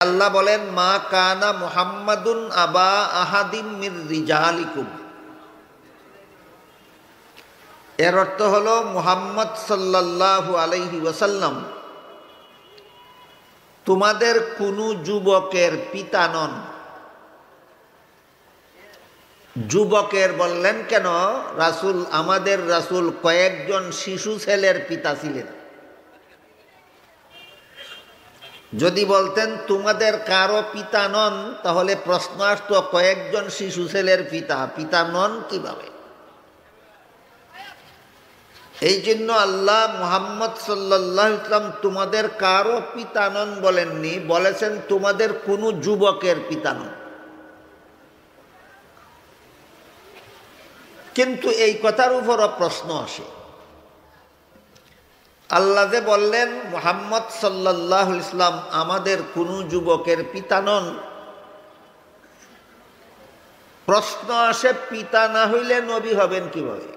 আল্লাহ বলেন, মা কানা মুহাম্মাদুন আবা আহাদিম মির রিজালিকুম। এর অর্থ হলো মুহাম্মদ সাল্লাল্লাহু আলাইহি ওয়াসাল্লাম তোমাদের কোনো যুবকের পিতা নন। যুবকের বললেন কেন? রাসূল, আমাদের রাসূল কয়েকজন শিশু ছেলের পিতা ছিলেন। যদি বলতেন তোমাদের কারো পিতা নন, তাহলে প্রশ্ন আসতো কয়েকজন শিশু ছেলের পিতা নন কিভাবে? এই জন্য আল্লাহ মুহাম্মদ সাল্লাল্লাহু আলাইহি ওয়াসাল্লাম তোমাদের কারো পিতা নন বলেননি, বলেছেন তোমাদের কোনো যুবকের পিতা নন। কিন্তু এই কথার উপরও প্রশ্ন আসে। আল্লাহ যে বললেন মুহাম্মদ সাল্লাল্লাহু আলাইহি ওয়াসাল্লাম আমাদের কোনো যুবকের পিতা নন, প্রশ্ন আসে পিতা না হইলে নবী হবেন কিভাবে?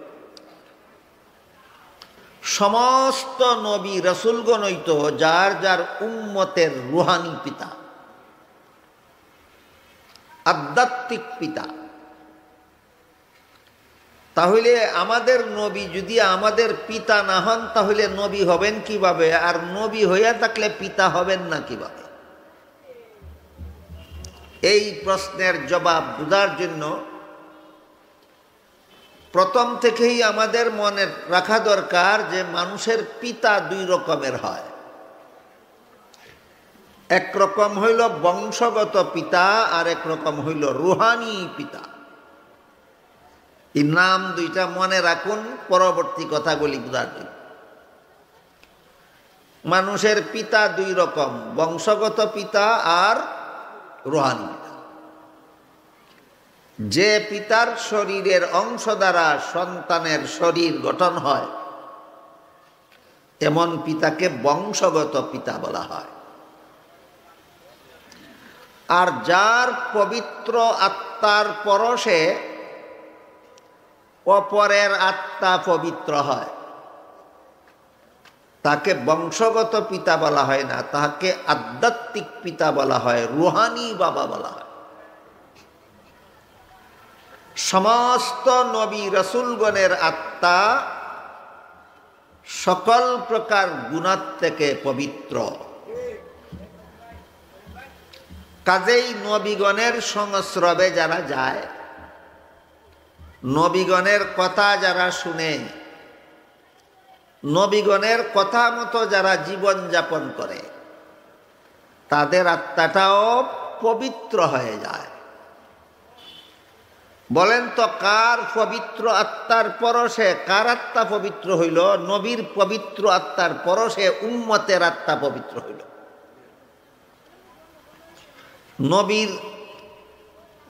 সমস্ত নবী রাসূলগণই তো যার যার উম্মতের রুহানি পিতা, আধ্যাত্মিক পিতা। তাহলে আমাদের নবী যদি আমাদের পিতা না হন, তাহলে নবী হবেন কিভাবে? আর নবী হইয়া থাকলে পিতা হবেন না কিভাবে? এই প্রশ্নের জবাব বোঝার জন্য প্রথম থেকেই আমাদের মনে রাখা দরকার যে মানুষের পিতা দুই রকমের হয়। এক রকম হইল বংশগত পিতা, আর এক রকম হইল রুহানি পিতা। এই নাম দুইটা মনে রাখুন পরবর্তী কথাগুলি বোঝার জন্য। মানুষের পিতা দুই রকম, বংশগত পিতা আর রুহানি পিতা। যে পিতার শরীরের অংশ দ্বারা সন্তানের শরীর গঠন হয়, এমন পিতাকে বংশগত পিতা বলা হয়। আর যার পবিত্র আত্মার পরশে অপরের আত্মা পবিত্র হয়, তাকে বংশগত পিতা বলা হয় না, তাকে আধ্যাত্মিক পিতা বলা হয়, রুহানি বাবা বলা হয়। সমস্ত নবী রাসূলগণের আত্মা সকল প্রকার গুনাহ থেকে পবিত্র। কাজেই নবীগণের সংস্রবে যারা যায়, নবীগণের কথা যারা শুনে, নবীগণের কথা মতো যারা জীবন যাপন করে, তাদের আত্মাটাও পবিত্র হয়ে যায়। বলেন তো কার পবিত্র আত্মার পরশে কার আত্মা পবিত্র হইল? নবীর পবিত্র আত্মার পরশে উম্মতের আত্মা পবিত্র হইল। নবীর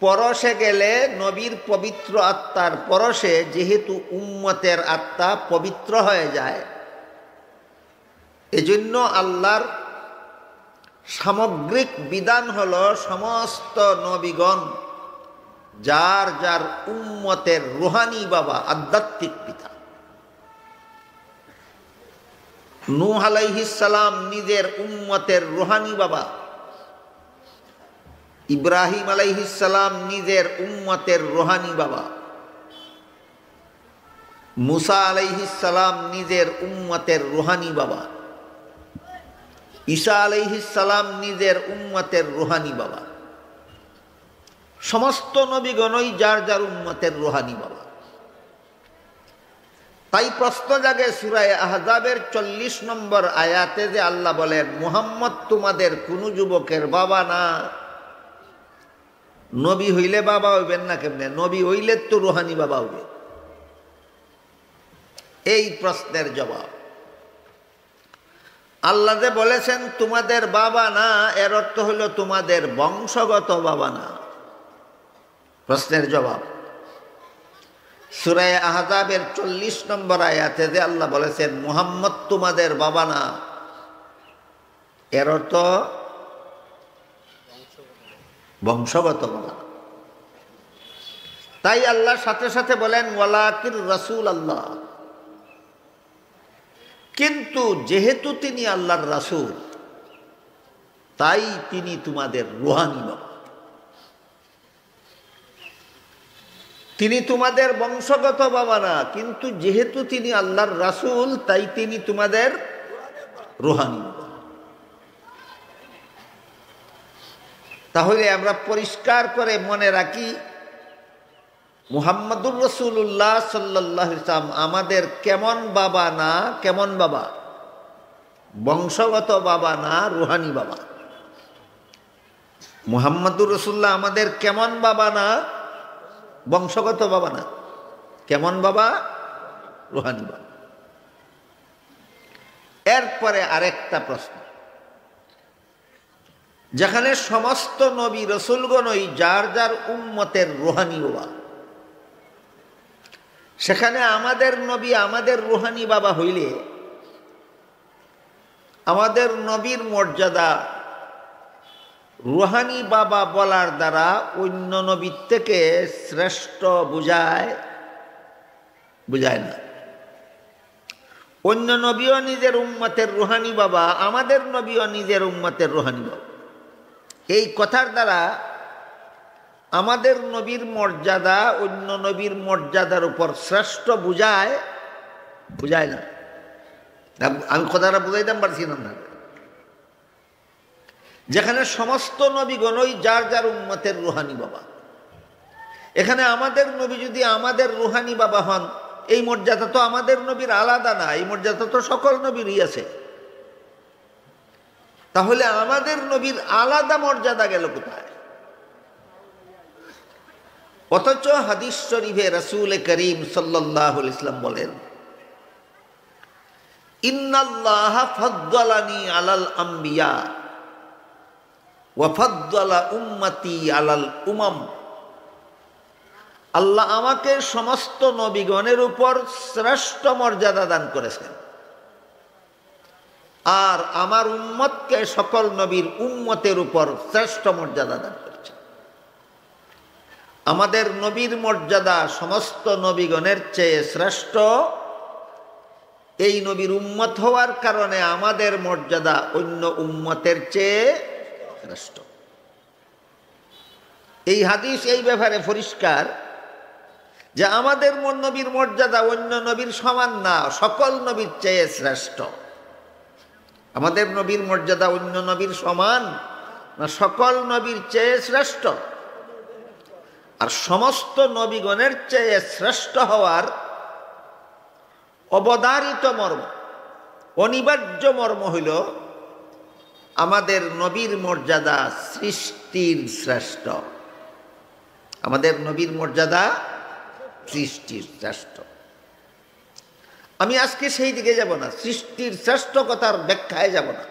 পরশে গেলে, নবীর পবিত্র আত্মার পরশে যেহেতু উম্মতের আত্মা পবিত্র হয়ে যায়, এজন্য আল্লাহর সামগ্রিক বিধান হলো সমস্ত নবীগণ যার যার উম্মতের রুহানি বাবা, আধ্যাত্মিক পিতা। নূহ আলাইহিস সালাম নিজের উম্মতের রুহানি বাবা, ইব্রাহিম আলাইহিস সালাম নিজের উম্মতের রুহানি বাবা, মুসা আলাইহিস সালাম নিজের উম্মতের রুহানি বাবা, ঈসা আলাইহিস সালাম নিজের উম্মতের রুহানি বাবা। সমস্ত নবীগণই যার যার উম্মতের রুহানি বাবা। তাই প্রশ্ন জাগে সূরা আহজাবের 40 নম্বর আয়াতে যে আল্লাহ বলেন মুহাম্মদ তোমাদের কোনো যুবকের বাবা না। নবী হইলে বাবা হইবেন না কেমনে? নবী হইলে তো রুহানি বাবা হইবে। এই প্রশ্নের জবাব আল্লাহ যে বলেছেন তোমাদের বাবা না, এর অর্থ হলো তোমাদের বংশগত বাবা না। প্রশ্নের জবাব সূরা আহজাবের 40 নম্বর আয়াতে যে আল্লাহ বলেছেন মুহাম্মদ তোমাদের বাবা না, এর অর্থ বংশগত বাবা। তাই আল্লাহ সাথে সাথে বলেন ওয়ালাকির রাসূল আল্লাহ, কিন্তু যেহেতু তিনি আল্লাহর রাসূল, তাই তিনি তোমাদের রুহানি বাবা। তিনি তোমাদের বংশগত বাবা না, কিন্তু যেহেতু তিনি আল্লাহর রাসূল তাই তিনি তোমাদের রুহানি বাবা। তাহলে আমরা পরিষ্কার করে মনে রাখি, মুহাম্মদুর রাসূলুল্লাহ সাল্লাল্লাহু আলাইহি ওয়াসাল্লাম আমাদের কেমন বাবা না, কেমন বাবা? বংশগত বাবা না, রুহানি বাবা। মুহাম্মদুর রাসূলুল্লাহ আমাদের কেমন বাবা না, বংশগত বাবা না, কেমন বাবা? রুহানি বাবা। এরপরে আরেকটা প্রশ্ন, যেখানে সমস্ত নবী রসুলগণই যার যার উম্মতের রুহানি বাবা, সেখানে আমাদের নবী আমাদের রুহানি বাবা হইলে আমাদের নবীর মর্যাদা রুহানি বাবা বলার দ্বারা অন্য নবীর থেকে শ্রেষ্ঠ বুঝায় না। অন্য নবীও নিজের উম্মতের রুহানি বাবা, আমাদের নবীও নিজের উম্মতের রুহানি বাবা। এই কথার দ্বারা আমাদের নবীর মর্যাদা অন্য নবীর মর্যাদার উপর শ্রেষ্ঠ বুঝায় না। আমি কথাটা বুঝাইতাম পারছি না। যেখানে সমস্ত নবীগণই যার যার উম্মতের রুহানি বাবা, এখানে আমাদের নবী যদি আমাদের রুহানি বাবা হন, এই মর্যাদা তো আমাদের নবীর আলাদা না, এই মর্যাদা তো সকল নবীরই আছে। তাহলে আমাদের নবীর আলাদা মর্যাদা গেল কোথায়? অথচ হাদিস শরীফে রাসূল করিম সাল্লাল্লাহু আলাইহি ওয়াসাল্লাম বলেন, ইন্নাল্লাহা ফাদ্দালানি আলাল আম্বিয়া ওয়া ফাদ্দালা উম্মতি আলাল উমাম। আল্লাহ আমাকে সমস্ত নবীগণের উপর শ্রেষ্ঠ মর্যাদা দান করেছেন, আর আমার উম্মতকে সকল নবীর উম্মতের উপর শ্রেষ্ঠ মর্যাদা দান করেছেন। আমাদের নবীর মর্যাদা সমস্ত নবীগণের চেয়ে শ্রেষ্ঠ। এই নবীর উম্মত হওয়ার কারণে আমাদের মর্যাদা অন্য উম্মতের চেয়ে শ্রেষ্ঠ। এই হাদিস এই ব্যাপারে পরিষ্কার যে আমাদের নবীর মর্যাদা অন্য নবীর সমান না, সকল নবীর চেয়ে শ্রেষ্ঠ। আমাদের নবীর মর্যাদা অন্য নবীর সমান না, সকল নবীর চেয়ে শ্রেষ্ঠ। আর সমস্ত নবীগণের চেয়ে শ্রেষ্ঠ হওয়ার অবধারিত মর্ম, অনিবার্য মর্ম হইল আমাদের নবীর মর্যাদা সৃষ্টির শ্রেষ্ঠ। আমাদের নবীর মর্যাদা সৃষ্টির শ্রেষ্ঠ। আমি আজকে সেই দিকে যাব না, সৃষ্টির শ্রেষ্ঠ কথার ব্যাখ্যায় যাব না।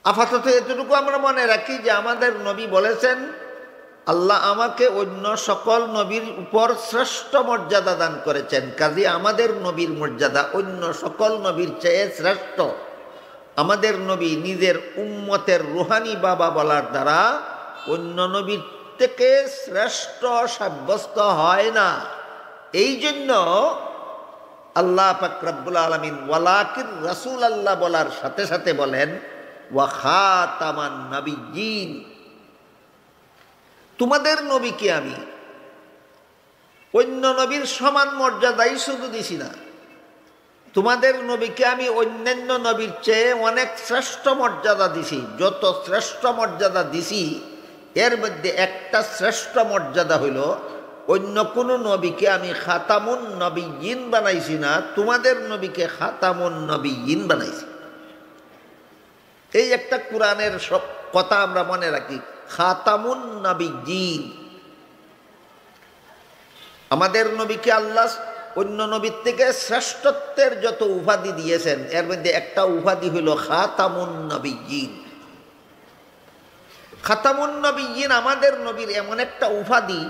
আপাতত এতটুকু আমরা মনে রাখি যে আমাদের নবী বলেছেন, আল্লাহ আমাকে অন্য সকল নবীর উপর শ্রেষ্ঠ মর্যাদা দান করেছেন, কাজে আমাদের নবীর মর্যাদা অন্য সকল নবীর চেয়ে শ্রেষ্ঠ। আমাদের নবী নিজের উম্মতের রুহানি বাবা বলার দ্বারা অন্য নবীর থেকে শ্রেষ্ঠ সাব্যস্ত হয় না। এই জন্য আল্লাহ পাক রব্বুল আলামিন ওয়ালাকিন রাসূলুল্লাহ বলার সাথে সাথে বলেন ওয়া খাতামান নাবিয়্যিন। তোমাদের নবীকে আমি অন্য নবীর সমান মর্যাদাই শুধু দিছি না, তোমাদের নবীকে আমি অন্যান্য নবীর চেয়ে অনেক শ্রেষ্ঠ মর্যাদা দিছি। যত শ্রেষ্ঠ মর্যাদা দিছি এর মধ্যে একটা শ্রেষ্ঠ মর্যাদা হইল অন্য কোনো নবীকে আমি খাতামুন নবিয়্যিন বানাইছি না, তোমাদের নবীকে খাতামুন নবিয়্যিন বানাইছি। এই একটা কোরআনের সব কথা আমরা মনে রাখি, খাতামুন নবিয়্যিন। আমাদের নবীকে আল্লাহ অন্য নবীর থেকে শ্রেষ্ঠত্বের যত উপাধি দিয়েছেন এর মধ্যে একটা উপাধি হইল খাতামুন নবিয়্যিন। খাতামুন নবিয়্যিন আমাদের নবীর এমন একটা উপাধি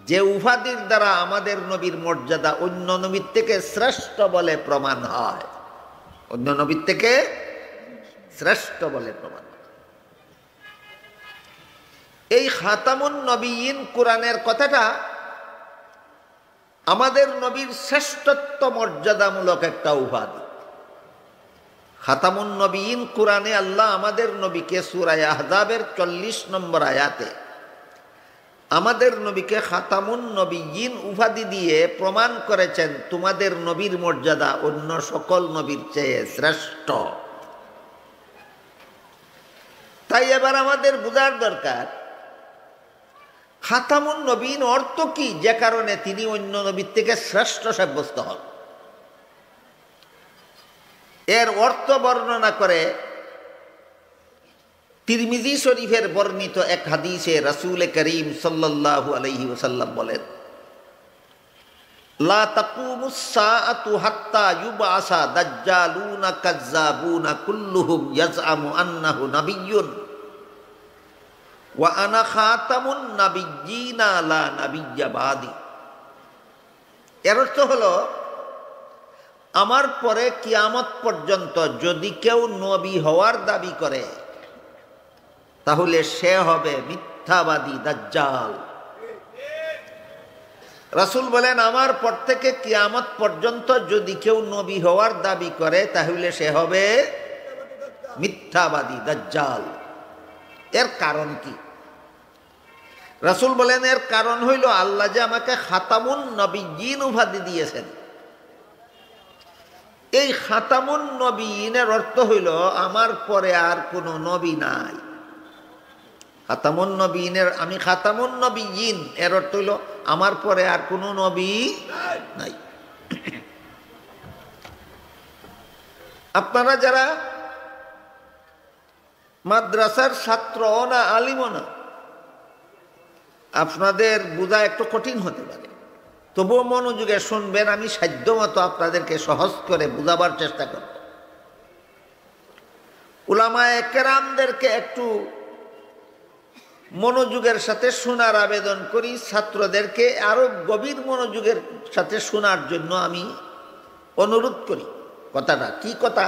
যে উপাধির দ্বারা আমাদের নবীর মর্যাদা অন্য নবীর থেকে শ্রেষ্ঠ বলে প্রমাণ হয়, অন্য নবীর থেকে শ্রেষ্ঠ বলে প্রমাণ হয়। এই খাতামুন নবিয়্যিন কোরআনের কথাটা আমাদের নবীর শ্রেষ্ঠত্ব মর্যাদামূলক একটা উপাধি। খাতামুন নবীন কোরআনে আল্লাহ আমাদের নবীকে সূরা আহজাবের 40 নম্বর আয়াতে আমাদের নবীকে খাতামুন নবীন উপাধি দিয়ে প্রমাণ করেছেন তোমাদের নবীর মর্যাদা অন্য সকল নবীর চেয়ে শ্রেষ্ঠ। তাই এবার আমাদের বোঝার দরকার খাতামুন নবীন অর্থ কি, যে কারণে তিনি অন্য নবীর থেকে শ্রেষ্ঠ সাব্যস্ত হন। এর অর্থ বর্ণনা করে তিরমিজি শরীফের বর্ণিত এক হাদিসে রাসূল করিম সাল্লাল্লাহু আলাইহি ওয়াসাল্লাম বলেন, লা তাকুমুস সাআতু হাত্তা ইউবআসা দাজ্জালুনা কাজ্জাবুনা কুল্লুহুম ইয়াজআমু আন্নাহু নাবিয়্যুন ওয়া আনা খাতামুন নাবিয়্যিনা লা নাবিয়্যা বাদি। এর অর্থ হলো, আমার পরে কিয়ামত পর্যন্ত যদি কেউ নবী হওয়ার দাবি করে তাহলে সে হবে মিথ্যাবাদী দাজ্জাল। রাসূল বলেন, আমার পর থেকে কিয়ামত পর্যন্ত যদি কেউ নবী হওয়ার দাবি করে তাহলে সে হবে মিথ্যাবাদী দাজ্জাল। এর কারণ কি? রাসূল বলেন, এর কারণ হইল আল্লাহ যে আমাকে খাতামুন নবিয়্যিন উপাধি দিয়েছেন। এই খাতামুন নবিয়্যিনের অর্থ হইল আমার পরে আর কোনো নবী নাই। খাতামুন নবিয়্যিনের আমি খাতামুন নবিয়্যিন এর অর্থ হইল আমার পরে আর কোনো নবী নাই। আপনারা যারা মাদ্রাসার ছাত্র না আলিম না, আপনাদের বোঝা একটু কঠিন হতে পারে, তবুও মনোযোগে শুনবেন। আমি সাধ্য মতো আপনাদেরকে সহজ করে বোঝাবার চেষ্টা করব। উলামায়ে কেরামদেরকে একটু মনোযোগের সাথে শোনার আবেদন করি, ছাত্রদেরকে আরো গভীর মনোযোগের সাথে শোনার জন্য আমি অনুরোধ করি। কথাটা কি কথা?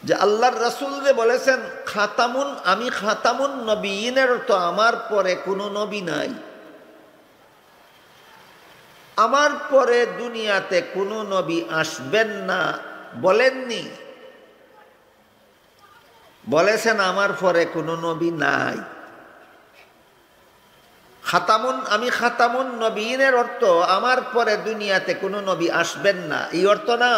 যে আল্লাহর রাসূল যে বলেছেন খাতামুন, আমি খাতামুন নবিয়িনের অর্থ আমার পরে কোনো নবী নাই। আমার পরে দুনিয়াতে কোনো নবী আসবেন না বলেননি, বলেছেন আমার পরে কোনো নবী নাই। খাতামুন, আমি খাতামুন নবিয়িনের অর্থ আমার পরে দুনিয়াতে কোনো নবী আসবেন না, এই অর্থ না।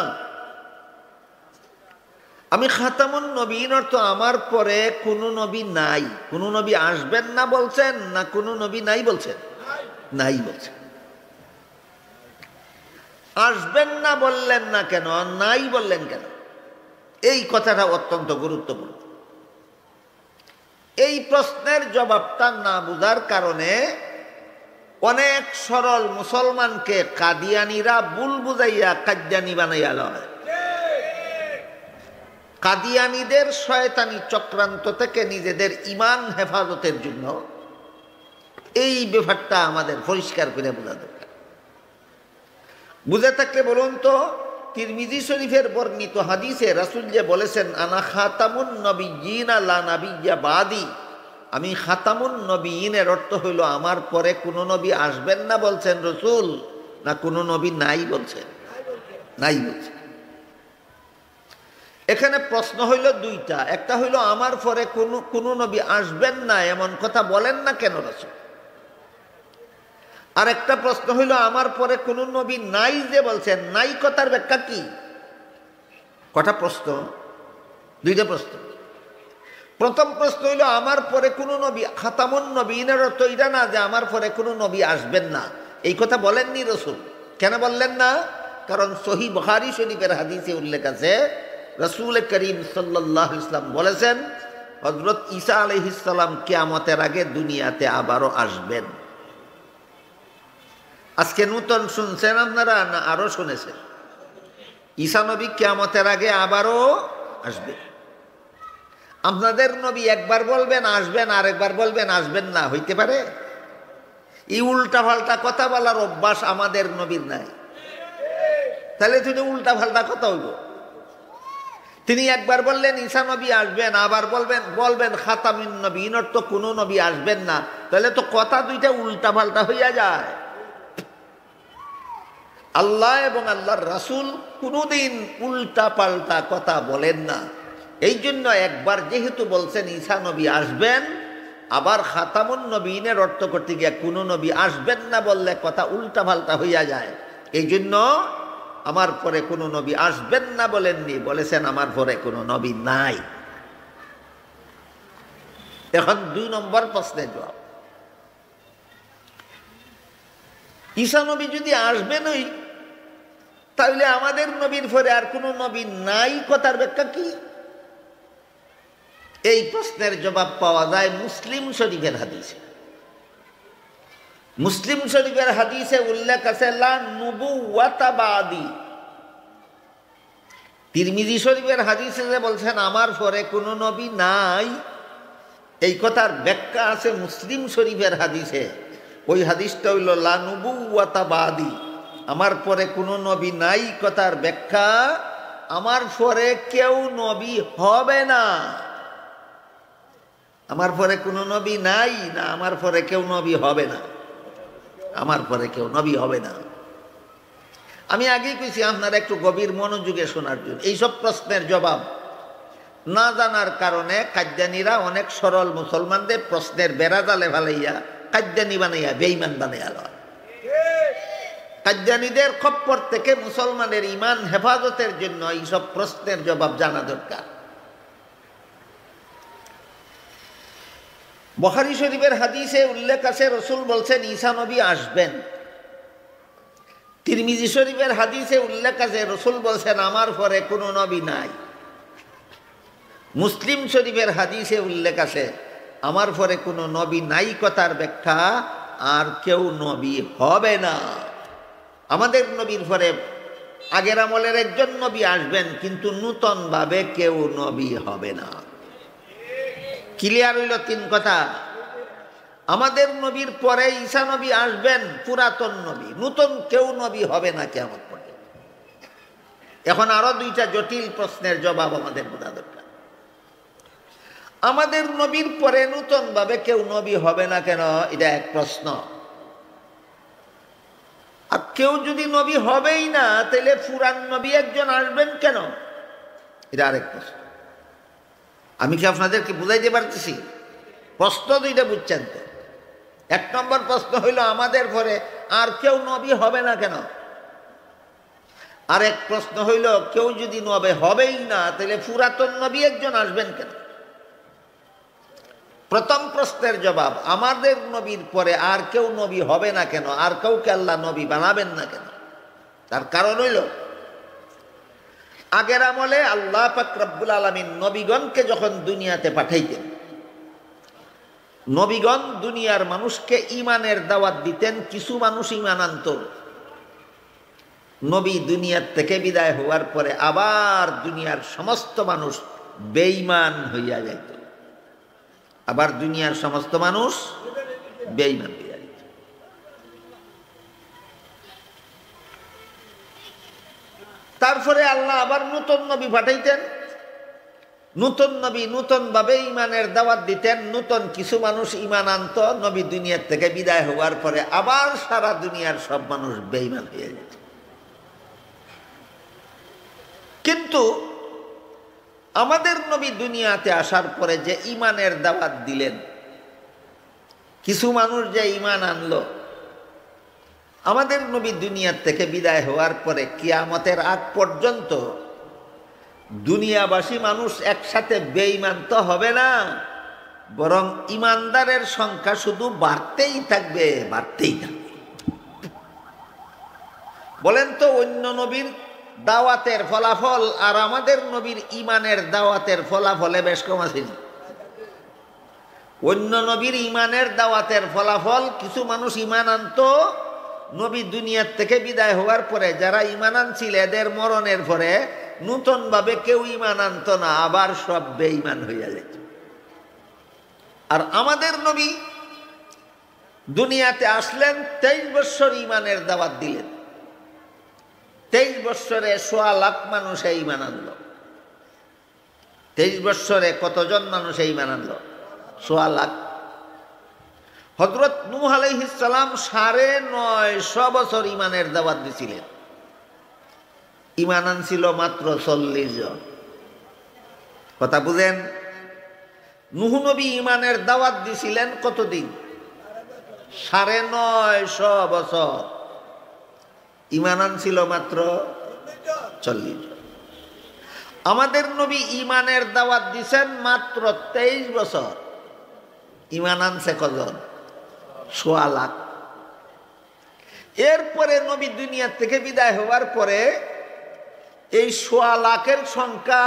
আমি খাতামুন নবিয়িন অর্থ আমার পরে কোনো নবী নাই। কোনো নবী আসবেন না বলছেন না কোনো নবী নাই বলছেন? নাই বলছেন। আসবেন না বললেন না কেন, নাই বললেন কেন? এই কথাটা অত্যন্ত গুরুত্বপূর্ণ। এই প্রশ্নের জবাবটা না বুঝার কারণে অনেক সরল মুসলমানকে কাদিয়ানীরা ভুল বুঝাইয়া কাদিয়ানী বানাইয়া লয়। কাদিয়ানীদের শয়তানি চক্রান্ত থেকে নিজেদের ঈমান হেফাজতের জন্য এই ব্যাপারটা আমাদের পরিষ্কার করে বোঝা দরকার। বুঝে থাকলে বলুন তো, তিরমিজি শরীফের বর্ণিত হাদিসে রাসূল যে বলেছেন আনা খাতামুন নবিয়্যিনা লা নাবিয়্যা বাদি, আমি খাতামুন নবিয়্যিনের অর্থ হইল আমার পরে কোনো নবী আসবেন না বলছেন রাসূল, না কোনো নবী নাই বলছেন? নাই বলছেন। এখানে প্রশ্ন হইল দুইটা। একটা হইল আমার পরে কোনো নবী আসবেন না এমন কথা বলেন না কেন রাসূল? আর একটা প্রশ্ন হইল আমার পরে কোনো নবী নাই যে বলছেন, নাই কথার ব্যাখ্যা কি? কটা প্রশ্ন? দুইটা প্রশ্ন। প্রথম প্রশ্ন হইল আমার পরে কোনো নবী, খাতামুন নবিয়িনের অর্থ এটা না যে আমার পরে কোনো নবী আসবেন না, এই কথা বলেননি রাসূল। কেন বললেন না? কারণ সহিহ বুখারী শরীফের হাদিসে উল্লেখ আছে রাসূল করিম সাল্লাল্লাহু আলাইহি ওয়াসাল্লাম বলেছেন হযরত ঈসা আলাইহিস সালাম কিয়ামতের আগে দুনিয়াতে আবারও আসবেন। আজকে নতুন শুনছেন আপনারা না আরো শুনেছেন? ঈসা নবী কিয়ামতের আগে আবারও আসবে। আপনাদের নবী একবার বলবেন আসবেন, আরেকবার বলবেন আসবেন না, হইতে পারে? এই উল্টা পাল্টা কথা বলার অভ্যাস আমাদের নবীর নাই। তাহলে তিনি উল্টা পাল্টা কথা হইব। তিনি একবার বললেন ঈসা নবী আসবেন, আবার বলবেন খাতামুন নবিয়িন অর্থ কোনো নবী আসবেন না, তাহলে তো কথা দুইটা উল্টা পাল্টা হইয়া যায়। আল্লাহ এবং আল্লাহর রাসূল কোনোদিন উল্টা পাল্টা কথা বলেন না। এই জন্য একবার যেহেতু বলছেন ঈসা নবী আসবেন, আবার খাতামুন নবীনের অর্থ করতে গিয়ে কোনো নবী আসবেন না বললে কথা উল্টা পাল্টা হইয়া যায়। এই জন্য আমার পরে কোনো নবী আসবেন না বলেননি, বলেছেন আমার পরে কোনো নবী নাই। এখন 2 নম্বর প্রশ্নের জবাব, ঈসা নবী যদি আসবেনই, তাহলে আমাদের নবীর পরে আর কোনো নবী নাই কথার ব্যাখ্যা কি? এই প্রশ্নের জবাব পাওয়া যায় মুসলিম শরীফের হাদিসে। মুসলিম শরীফের হাদিসে উল্লেখ আছে লা নুবুওয়াতা বাদি। তিরমিজি শরীফের হাদিসে যে বলছেন আমার পরে কোনো নবী নাই, এই কথার ব্যাখ্যা আছে মুসলিম শরীফের হাদিসে। ওই হাদিসটা হইল লা নুবুওয়াতা বাদি, আমার পরে কোনো নবী নাই কথার ব্যাখ্যা আমার পরে কেউ নবী হবে না। আমার পরে কোনো নবী নাই না আমার পরে কেউ নবী হবে না, আমার পরে কেউ নবী হবে না। আমি আগেই কইছি আপনারা একটু গভীর মনোযোগে শোনার জন্য। এইসব প্রশ্নের জবাব না জানার কারণে কাদ্যানীরা অনেক সরল মুসলমানদের প্রশ্নের বেড়া জালে ফেলাইয়া কাদ্যানী বানাইয়া বেঈমান বানাইয়া লয়। কাদ্যানীদের খপ্পর থেকে মুসলমানের ঈমান হেফাজতের জন্য এইসব প্রশ্নের জবাব জানা দরকার। বুখারী শরীফের হাদিসে উল্লেখ আছে রাসূল বলছেন ঈসা নবী আসবেন। তিরমিজি শরীফের হাদিসে উল্লেখ আছে রাসূল বলছেন আমার পরে কোনো নবী নাই। মুসলিম শরীফের হাদিসে উল্লেখ আছে আমার পরে কোনো নবী নাই কথার ব্যাখ্যা আর কেউ নবী হবে না। আমাদের নবীর পরে আগের আমলের একজন নবী আসবেন, কিন্তু নূতনভাবে কেউ নবী হবে না। ক্লিয়ার হইল 3 কথা। আমাদের নবীর পরে ঈসা নবী আসবেন, পুরাতন নবী, নূতন কেউ নবী হবে না কিয়ামত পর্যন্ত। এখন আরো 2টা জটিল প্রশ্নের জবাব আমাদের বোঝা দরকার। আমাদের নবীর পরে নূতন ভাবে কেউ নবী হবে না কেন, এটা এক প্রশ্ন। আর কেউ যদি নবী হবেই না, তাহলে পুরান নবী একজন আসবেন কেন, এটা আরেক প্রশ্ন। আমি কি আপনাদেরকে বুঝাইতে পারতেছি? প্রশ্ন 2টা বুঝছেন তো? 1 নম্বর প্রশ্ন হইল আমাদের পরে আর কেউ নবী হবে না কেন। আর এক প্রশ্ন হইল কেউ যদি নবী হবেই না, তাহলে পুরাতন নবী একজন আসবেন কেন। প্রথম প্রশ্নের জবাব, আমাদের নবীর পরে আর কেউ নবী হবে না কেন, আর কাউকে আল্লাহ নবী বানাবেন না কেন, তার কারণ হইল আগের আমলে আল্লাহ পাক রব্বুল আলামিন নবীগণকে যখন দুনিয়াতে পাঠাইতেন, নবীগণ দুনিয়ার মানুষকে ঈমানের দাওয়াত দিতেন, কিছু মানুষ ঈমান আনত। নবী দুনিয়ার থেকে বিদায় হওয়ার পরে আবার দুনিয়ার সমস্ত মানুষ বেঈমান হইয়া যাইত, আবার দুনিয়ার সমস্ত মানুষ বেঈমান হইয়া যাইত। তারপরে আল্লাহ আবার নতুন নবী পাঠাইতেন, নতুন নবী নতুন ভাবে ঈমানের দাওয়াত দিতেন, নতুন কিছু মানুষ ঈমান আনত। নবী দুনিয়ার থেকে বিদায় হওয়ার পরে আবার সারা দুনিয়ার সব মানুষ বেঈমান হয়ে যেত। কিন্তু আমাদের নবী দুনিয়াতে আসার পরে যে ঈমানের দাওয়াত দিলেন, কিছু মানুষ যে ঈমান আনলো, আমাদের নবী দুনিয়ার থেকে বিদায় হওয়ার পরে কিয়ামতের আগ পর্যন্ত দুনিয়াবাসী মানুষ একসাথে বেঈমান তো হবে না, বরং ঈমানদারের সংখ্যা শুধু বাড়তেই থাকবে, বাড়তেই থাকবে। বলেন তো, অন্য নবীর দাওয়াতের ফলাফল আর আমাদের নবীর ঈমানের দাওয়াতের ফলাফলে বেশ কম আছে। অন্য নবীর ঈমানের দাওয়াতের ফলাফল, কিছু মানুষ ঈমান আনতো, নবী দুনিয়ার থেকে বিদায় হওয়ার পরে যারা ঈমান আনছিল এদের মরণের পরে নতুন ভাবে কেউ ঈমান আনতো না, আবার সব বেঈমান হইয়া যেত। আর আমাদের নবী দুনিয়াতে আসলেন, 23 বছর ঈমানের দাওয়াত দিলেন। 23 বছরে 1.25 লাখ মানুষ ঈমান আনলো। 23 বছরে কতজন মানুষ ঈমান আনলো? 1.25 লাখ। হযরত নূহ আলাইহিস সালাম 950 বছর ঈমানের দাওয়াত দিছিলেন। ঈমান আনছিল মাত্র 40 জন। কথা বুঝেন? নূহ নবী ঈমানের দাওয়াত দিছিলেন কতদিন? 950 বছর। ঈমান আনছিল মাত্র 40 জন। আমাদের নবী ঈমানের দাওয়াত দিছেন মাত্র 23 বছর। ঈমান আনছে কজন? 1.25 লাখ। এরপরে নবী দুনিয়া থেকে বিদায় হওয়ার পরে এই 1.25 লাখের সংখ্যা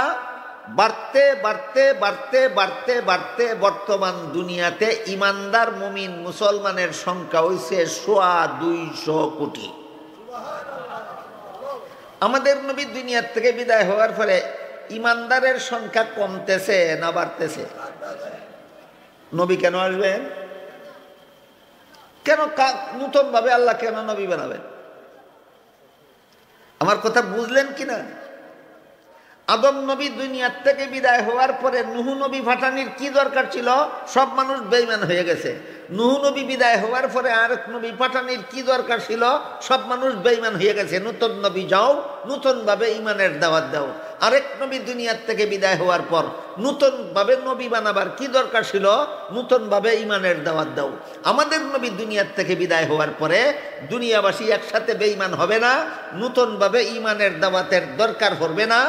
বাড়তে বাড়তে বাড়তে বাড়তে বাড়তে বর্তমান দুনিয়াতে ইমানদার মুমিন মুসলমানের সংখ্যা হইছে 250 কোটি। আমাদের নবী দুনিয়া থেকে বিদায় হওয়ার ফলে ইমানদারের সংখ্যা কমতেছে না বাড়তেছে? নবী কেন আসবেন? কেন নতুন ভাবে আল্লাহ কেন নবী বানাবেন? আমার কথা বুঝলেন কিনা? আদম নবী দুনিয়ার থেকে বিদায় হওয়ার পরে নূহ নবী ফাটানির কি দরকার ছিল? সব মানুষ বেঈমান হয়ে গেছে। নূহ নবী বিদায় হওয়ার পরে আরেক নবী ফাটানির কি দরকার ছিল? সব মানুষ বেঈমান হয়ে গেছে। নতুন নবী যাও, নতুন ভাবে ঈমানের দাওয়াত দাও। আরেক নবী দুনিয়ার থেকে বিদায় হওয়ার পর নতুন ভাবে নবী বানাবার কি দরকার ছিল? নতুন ভাবে ঈমানের দাওয়াত দাও। আমাদের নবী দুনিয়ার থেকে বিদায় হওয়ার পরে দুনিয়াবাসী একসাথে বেঈমান হবে না, নতুন ভাবে ঈমানের দাওয়াতের দরকার পড়বে না।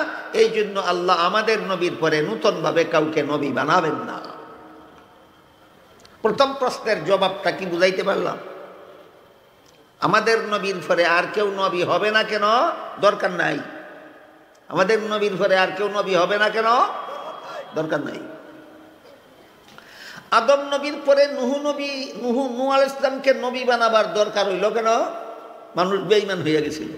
এই জন্য আল্লাহ আমাদের নবীর পরে নতুন ভাবে কাউকে নবী বানাবেন না। প্রথম প্রশ্নের জবাবটা কি বুঝাইতে পারলাম? আমাদের নবীর পরে আর কেউ নবী হবে না কেন? দরকার নাই। আমাদের নবীর পরে আর কেউ নবী হবে না কেন? দরকার নাই। আদম নবীর পরে নূহ আলাইহিস সালামকে নবী বানাবার দরকার হইল কেন? মানুষ বেঈমান হয়ে গেছিল।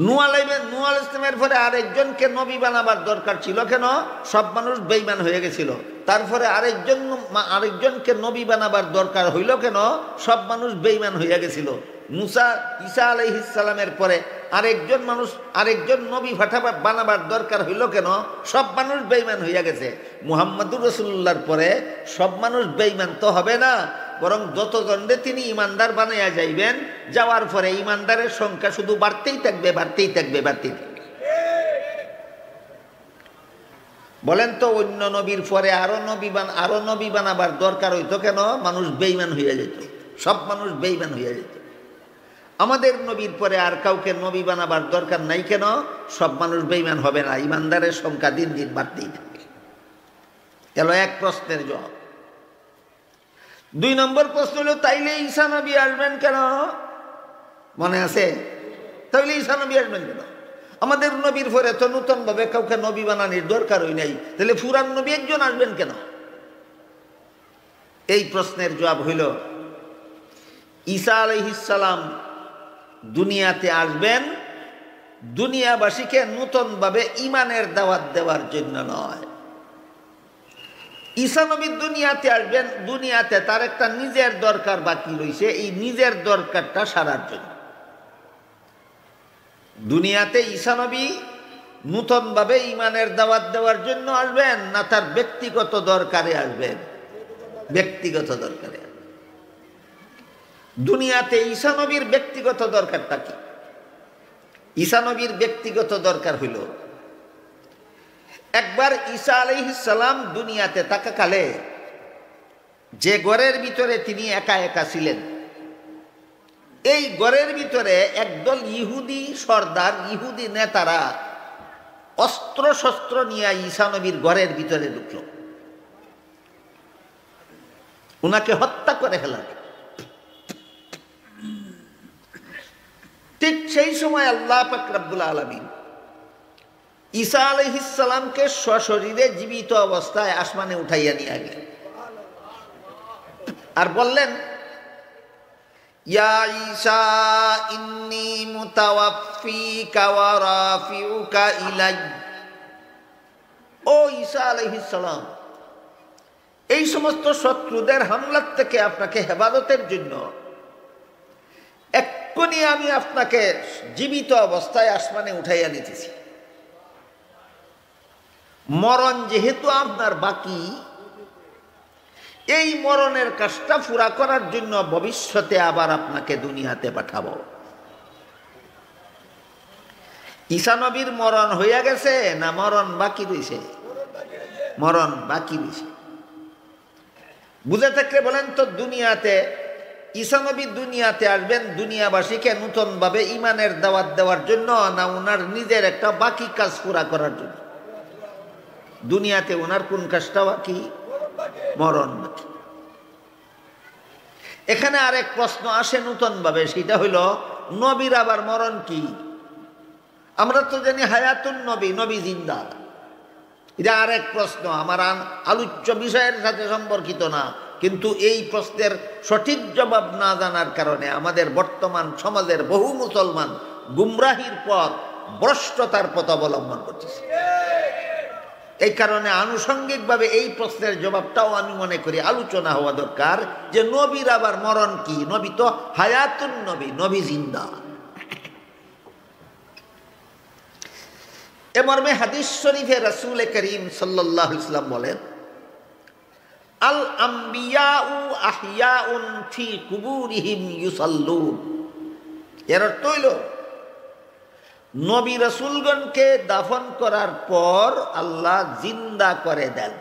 নূহ আলাইহিস সালামের পরে আরেকজনকে নবী বানাবার দরকার ছিল কেন? সব মানুষ বেঈমান হয়ে গেছিল। তারপরে আরেকজনকে নবী বানাবার দরকার হইল কেন? সব মানুষ বেঈমান হইয়া গেছিল। ঈসা আলাইহিস সালামের পরে আরেকজন নবী বানাবার দরকার হইল কেন? সব মানুষ বেঈমান হইয়া গেছে। মুহাম্মদুর রাসূলুল্লাহর পরে সব মানুষ বেঈমান তো হবে না, বরং যতজনরে তিনি ইমানদার বানাইয়া যাইবেন, যাওয়ার পরে ইমানদারের সংখ্যা শুধু বাড়তেই থাকবে, বাড়তেই থাকবে, বাড়তেই থাকবে। বলেন তো, অন্য নবীর পরে আরো নবী বানাবার দরকার হইতো কেন? মানুষ বেঈমান হইয়া যেত, সব মানুষ বেঈমান হইয়া যেত। আমাদের নবীর পরে আর কাউকে নবী বানাবার দরকার নাই কেন? সব মানুষ বেঈমান হবে না, ইমানদারের সংখ্যা দিন দিন বাড়তেই থাকবে। এলো এক প্রশ্নের জবাব। 2 নম্বর প্রশ্ন হলো, তাইলে ঈসা নবী আসবেন কেন? মনে আছে? তাইলে ঈসা নবী আসবেন কেন? আমাদের নবীর পরে তো নতুন ভাবে কাউকে নবী বানানোর দরকারই নাই, তাহলে পুরান নবী একজন আসবেন কেন? এই প্রশ্নের জবাব হইল, ঈসা আলাইহিস সালাম দুনিয়াতে আসবেন দুনিয়াবাসীকে নতুন ভাবে ঈমানের দাওয়াত দেওয়ার জন্য নয়। ঈসা নবী দুনিয়াতে আসবেন, দুনিয়াতে তার একটা নিজের দরকার বাকি রয়েছে, এই নিজের দরকারটা সারার জন্য। দুনিয়াতে ঈসা নবী নতুন ভাবে ঈমানের দাওয়াত দেওয়ার জন্য আসবেন, না তার ব্যক্তিগত দরকারে আসবেন? ব্যক্তিগত দরকারে। দুনিয়াতে ঈসা নবীর ব্যক্তিগত দরকারটা কি? ঈসা নবীর ব্যক্তিগত দরকার হইল, একবার ঈসা আলাইহিস সালাম দুনিয়াতে থাকাকালে যে ঘরের ভিতরে তিনি একা একা ছিলেন, এই ঘরের ভিতরে একদল ইহুদি সর্দার, ইহুদি নেতারা অস্ত্র শস্ত্র নিয়ে ঈসা নবীর ঘরের ভিতরে ঢুকল, উনাকে হত্যা করে ফেলার। ঠিক সেই সময় আল্লাহ পাক রব্বুল আলামিন ঈসা আলাইহিস সালামকে সশরীরে জীবিত অবস্থায় আসমানে উঠাইয়া নিয়ে গেলেন আর বললেন, ইয়া ঈসা ইন্নী মুতাওয়াফফিকা ওয়া রাফিউকা ইলাই। ও ঈসা আলাইহিস সালাম, এই সমস্ত শত্রুদের হামলার থেকে আপনাকে হেফাজতের জন্য এক্ষুনি আমি আপনাকে জীবিত অবস্থায় আসমানে উঠাইয়া নিতেছি। মরণ যেহেতু আপনার বাকি, এই মরণের কাজটা পুরা করার জন্য ভবিষ্যতে আবার আপনাকে দুনিয়াতে পাঠাবো। ঈসা নবীর মরণ হইয়া গেছে না মরণ বাকি রয়েছে? মরণ বাকি রয়েছে। বুঝে থাকলে বলেন তো, দুনিয়াতে ঈসা নবী দুনিয়াতে আসবেন দুনিয়াবাসীকে নূতনভাবে ইমানের দাওয়াত দেওয়ার জন্য, না ওনার নিজের একটা বাকি কাজ পুরা করার জন্য? দুনিয়াতে ওনার কোন কাজটা বাকি? মরণ বাকি। এখানে আরেক প্রশ্ন আসে নূতনভাবে, সেটা হইল নবীর আবার মরণ কি? আমরা তো জানি হায়াতুন নবী, নবী জিন্দা। এটা আরেক প্রশ্ন, আমার আলোচ্য বিষয়ের সাথে সম্পর্কিত না, কিন্তু এই প্রশ্নের সঠিক জবাব না জানার কারণে আমাদের বর্তমান সমাজের বহু মুসলমান গুমরাহির পথ, ভ্রষ্টতার পথ অবলম্বন করতেছে। এই কারণে আনুষঙ্গিকভাবে এই প্রশ্নের জবাবটাও আমি মনে করি আলোচনা হওয়া দরকার, যে নবীর আবার মরণ কি? নবী তো হায়াতুন নবী, নবী জিন্দা। এ মর্মে হাদিস শরীফে রাসূল করিম সাল্লাল্লাহু আলাইহি ওয়াসাল্লাম বলেন, আল আম্বিয়াউ আহইয়াউন ফি কুবুরিহিম ইউসাল্লুন। এর অর্থ হইল, নবী রাসূলগণকে দাফন করার পর আল্লাহ জিন্দা করে দেন।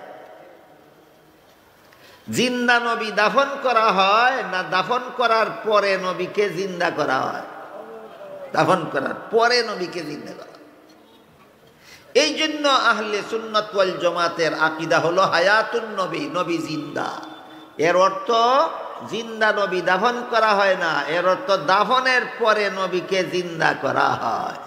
জিন্দা নবী দাফন করা হয় না দাফন করার পরে নবীকে জিন্দা করা হয়? দাফন করার পরে নবীকে জিন্দা করা। এই জন্য আহলে সুন্নাত ওয়াল জামাতের আকীদা হলো হায়াতুন নবী, নবী জিন্দা। এর অর্থ জিন্দা নবী দাফন করা হয় না, এর অর্থ দাফনের পরে নবীকে জিন্দা করা হয়।